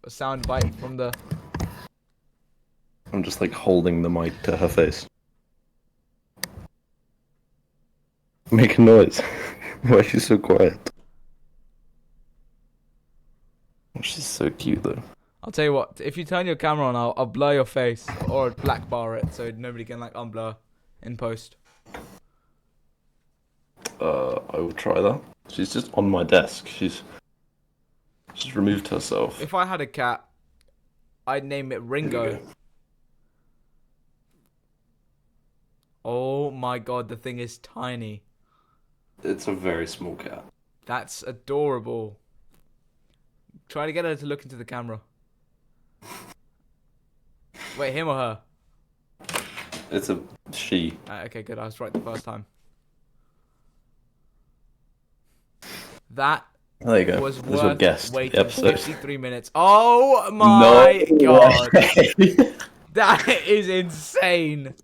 A sound bite from the... I'm just holding the mic to her face. Make a noise. Why is she so quiet? Oh, she's so cute though. I'll tell you what, if you turn your camera on, I'll blur your face or black bar it so nobody can unblur in post. I will try that. She's just on my desk. She's removed herself. If I had a cat, I'd name it Ringo. Oh my god, the thing is tiny. It's a very small cat. That's adorable. Try to get her to look into the camera. Wait, him or her? It's a she. Okay, good. I was right the first time. That There you go. was There's your worth guest. waiting Episode. 63 minutes. Oh my god. That is insane.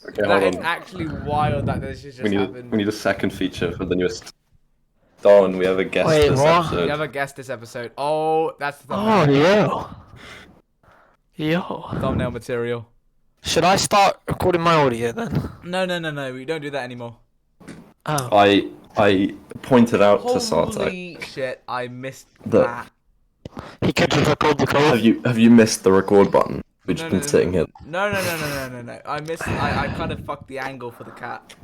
Okay, That hold is on. actually wild that this has just We happened. need a second feature for the newest. Darwin, we have a guest Wait, this what? episode. We have a guest this episode. Oh, that's the Oh, thumbnail. yo. Thumbnail material. Should I start recording my audio then? No. We don't do that anymore. Oh. I pointed out to Sartek. Holy shit, I missed That- that. He could just record the call. Have you missed the record button? We've just been sitting here. No. I missed. I kind of fucked the angle for the cat.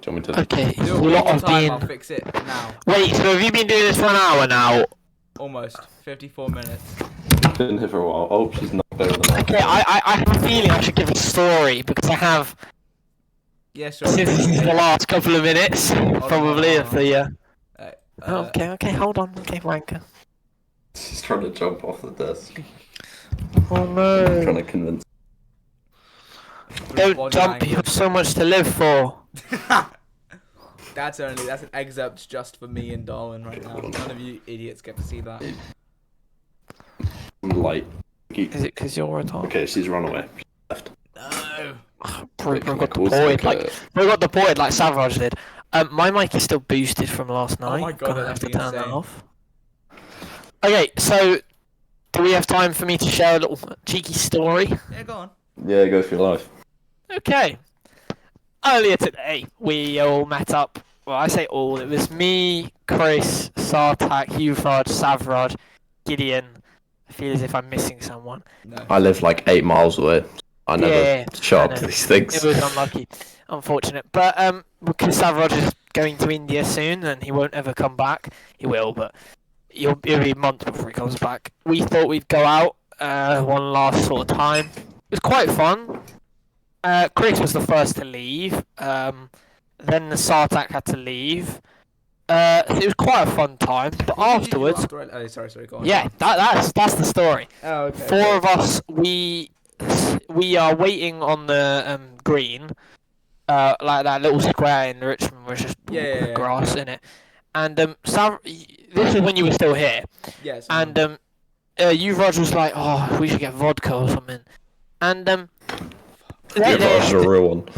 Do you want me to? Okay, Do it a one lot more of time, being. I'll fix it now. Wait, so have you been doing this for an hour now? Almost. 54 minutes. Been here for a while. Oh, she's not better than Okay, I have a feeling I should give a story because I have Yeah, sure. since this is the last couple of minutes, probably of the. Okay, hold on. Okay, wanker. She's trying to jump off the desk. Oh no! Trying to convince. Don't jump. You have so much to live for. That's an excerpt just for me and Darwin right now. None of you idiots get to see that. Light. Is it because you're a dog? Okay, she's run away. She left. No. Bro got deported like Savage did. My mic is still boosted from last night. Oh my god, Gonna have to turn that insane. off. Okay, so do we have time for me to share a little cheeky story? Yeah, go on. Yeah, go for your life. Okay. Earlier today, we all met up. Well, I say all. It was me, Chris, Sartak, Huvrod, Savrod, Gideon. I feel as if I'm missing someone. No. I live like 8 miles away. I never show up I to know. these things. It was unlucky, unfortunate. But because Savrod is going to India soon and he won't ever come back. He will, but it'll be a month before he comes back. We thought we'd go out one last sort of time. It was quite fun. Chris was the first to leave. Then the Sartak had to leave. It was quite a fun time. But afterwards, Oh, sorry, go on. yeah, that's the story. Oh, okay. Four of us, we are waiting on the green, like that little square in Richmond, which is Yeah. grass in it. And this is when you were still here. Yes. And you, Roger, was like, "Oh, we should get vodka or something." And Yeah, that was a real one.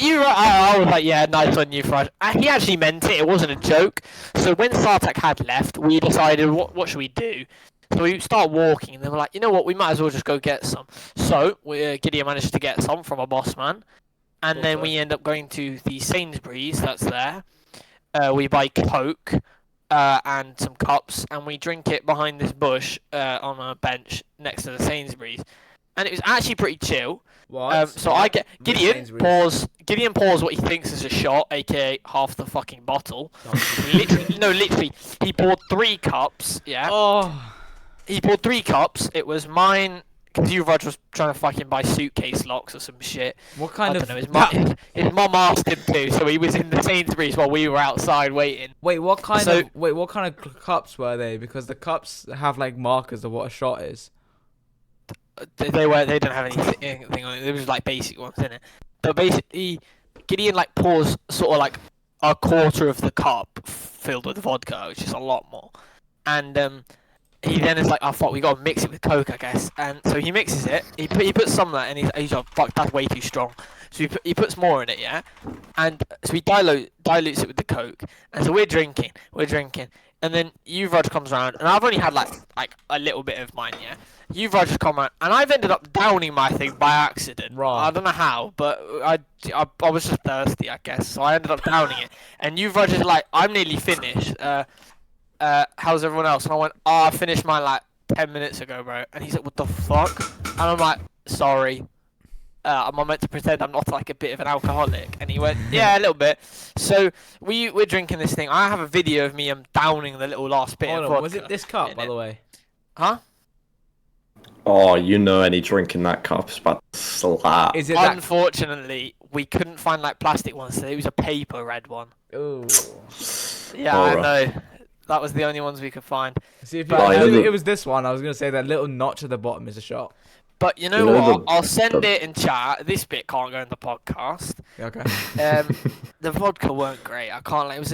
I was like, yeah, nice on you, Fudge. He actually meant it. It wasn't a joke. So when Sartak had left, we decided, what should we do? So we start walking, and then we're like, you know what? We might as well just go get some. So Gideon managed to get some from a boss man, and then we end up going to the Sainsbury's that's there. We buy Coke and some cups, and we drink it behind this bush on a bench next to the Sainsbury's, and it was actually pretty chill. What? So I get Gideon Sainsbury's. pours what he thinks is a shot, aka half the fucking bottle. Literally, he poured 3 cups. Yeah. Oh. He poured 3 cups. It was mine because Raj was trying to fucking buy suitcase locks or some shit. What kind I of? don't know. His mum asked him to, so he was in the Sainsbury's while we were outside waiting. What kind of cups were they? Because the cups have like markers of what a shot is. They don't have anything on it. It was like basic ones, innit? But basically, Gideon like pours sort of like a quarter of the cup filled with vodka, which is a lot more. And he then is like, "Oh fuck, we gotta mix it with Coke, I guess." And so he mixes it. He puts some of that, and he's like, "Fuck, that's way too strong." So he puts more in it, yeah. And so he dilutes it with the Coke. And so we're drinking, and then Yuvraj comes around, and I've only had like a little bit of mine, yeah. Yuvraj has come around, and I've ended up downing my thing by accident. Right. I don't know how, but I was just thirsty, I guess. So I ended up downing it. And Yuvraj is like, "I'm nearly finished. How's everyone else?" And I went, "Oh, I finished mine like 10 minutes ago, bro." And he's like, "What the fuck?" And I'm like, "Sorry. Am I meant to pretend I'm not like a bit of an alcoholic?" And he went, "Yeah, a little bit." So we're drinking this thing. I have a video of me downing the little last bit of vodka. Was it this cup, by the way? Huh? Oh, you know, any drink in that cup is about to slap. Is it that? Unfortunately, we couldn't find like plastic ones, so it was a paper red one. Ooh. Yeah, Alright. I know. That was the only ones we could find. See, if But, it was this one, I was gonna say that little notch at the bottom is a shot. But you know You know what? I'll send it in chat. This bit can't go in the podcast. Okay. The vodka weren't great. I can't. Like, it was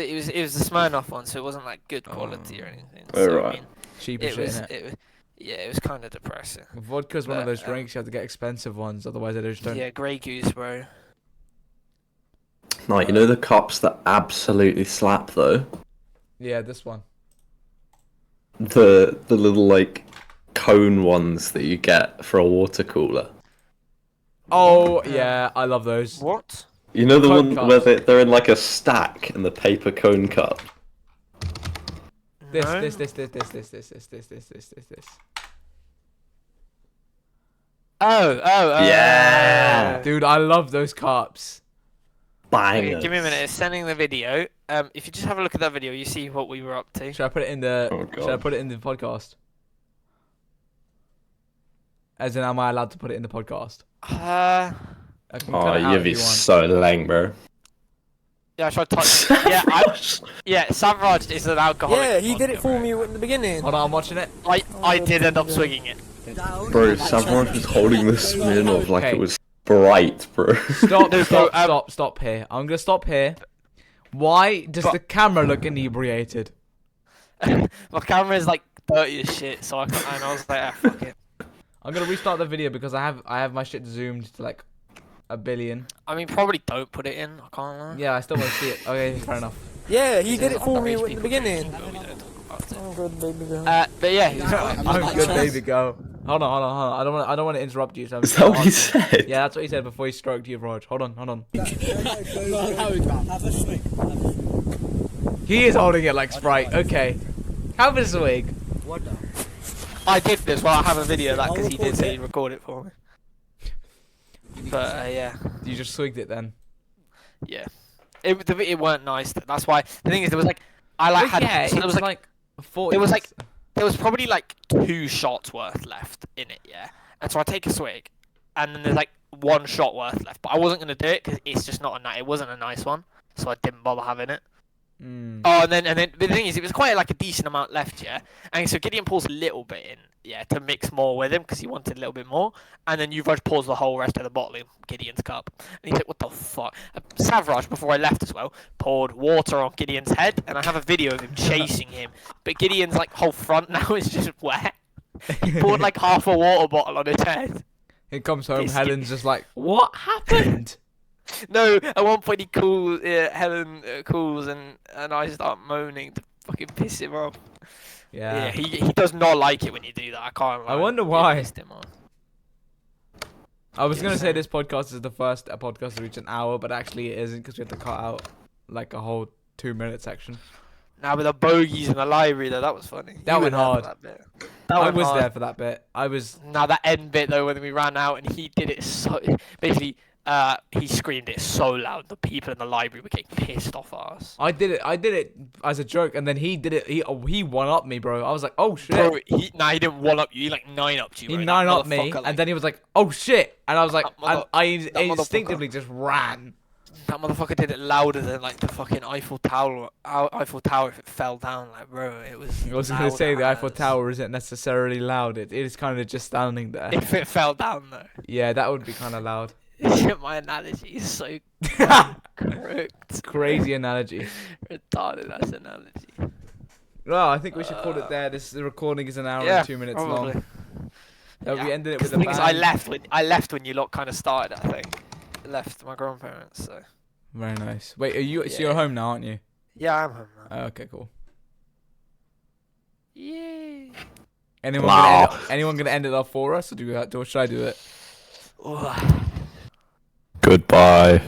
the Smirnoff one, so it wasn't like good quality or anything. Oh, So, right. I mean, Cheap it as was. shit, innit? It was. Yeah, it was kind of depressing. Vodka's one of But, those drinks you have to get expensive ones, otherwise they just don't. Yeah, Grey Goose, bro. No, you know the cups that absolutely slap though? Yeah, this one. The little like cone ones that you get for a water cooler. Oh yeah, I love those. What? You know the Cone one where cups. they're in like a stack in the paper cone cup? This. No? Oh. Yeah. Dude, I love those cups. bangers. Give me a minute. It's sending the video. If you just have a look at that video, you see what we were up to. Should I put it in the? Oh, God. Should I put it in the podcast? As in, am I allowed to put it in the podcast? I can Oh, cut it out you'd if be you want. so lame, bro. Yeah, I tried touching. Yeah, Savraj is an alcoholic. Yeah, he did it for me in the beginning. Hold on, I'm watching it. I did end up swinging it. Bro, Samurai was holding the Smirnoff like Okay. it was Sprite, bro. Stop, No, stop, bro, stop here. I'm gonna stop here. Why does the camera look inebriated? My camera is like dirty as shit, so and I was like, fuck it. I'm gonna restart the video because I have my shit zoomed to like 1 billion. I mean, probably don't put it in. I can't lie. Yeah, I still want to see it. Okay, fair enough. Yeah, he did it for me Underage in the people beginning. but we don't talk about it. Oh, good baby girl. But yeah, he's fine. I'm good, baby. Go. Hold on. I don't want to interrupt you. So I'm Is just that gonna what he answer. said? Yeah, that's what he said before he stroked you, Raj. Hold on. He is holding it like Sprite. Okay. Have a swig. I did this. Well, I have a video of that because he did say he'd record it for me. But yeah, You just swigged it then. yeah. It weren't nice. That's why the thing is, there was like I like had yeah, so it there was like 40. it was like there was probably like 2 shots worth left in it, yeah. And so I take a swig, and then there's like 1 shot worth left. But I wasn't gonna do it because it's just not it wasn't a nice one, so I didn't bother having it. Oh, and then the thing is, it was quite like a decent amount left, yeah. And so Gideon pours a little bit in, yeah, to mix more with him because he wanted a little bit more. And then Yuvraj pours the whole rest of the bottle in Gideon's cup, and he's like, "What the fuck?" Savraj, before I left as well, poured water on Gideon's head, and I have a video of him chasing him. But Gideon's like whole front now is just wet. He poured like half a water bottle on his head. He comes home. This Helen's just like, what happened? No, at one point he calls, Helen calls, and I start moaning to fucking piss him off. Yeah, he does not like it when you do that. I can't lie. I wonder It why. pissed him off. I was gonna say this podcast is the first podcast to reach an hour, but actually it isn't because we have to cut out like a whole 2-minute section. Now with the bogies in the library though, that was funny. That You were went there for hard. that bit. I was there for that bit. I was. Now that end bit though, when we ran out and he did it so basically, he screamed it so loud the people in the library were getting pissed off at us. I did it as a joke, and then he did it. He one up me, bro. I was like, oh shit. Bro, he didn't 1-up you. He like 9-upped you. He bro. 9-upped That me, motherfucker, like- and then he was like, "Oh shit!" And I was like, That I motherfucker. instinctively just ran. That motherfucker did it louder than like the fucking Eiffel Tower. Eiffel Tower if it fell down, like bro, it was. I was gonna say the louder Eiffel as- Tower isn't necessarily loud. It is kind of just standing there. If it fell down though, Yeah, that would be kind of loud. my analogy is so crooked, Crazy analogy. retarded. That's analogy. Well, I think we should call it there. The recording is an hour Yeah, and 2 minutes probably. long. We ended it with The a thing is, I bang. left when you lot kind of started. I think left my grandparents. So Very nice. Wait, are you? So Yeah. you're home now, aren't you? yeah, I'm home now. Oh, okay, cool. Yay! Anyone gonna end it off for us, or should I do it? Oh. Goodbye.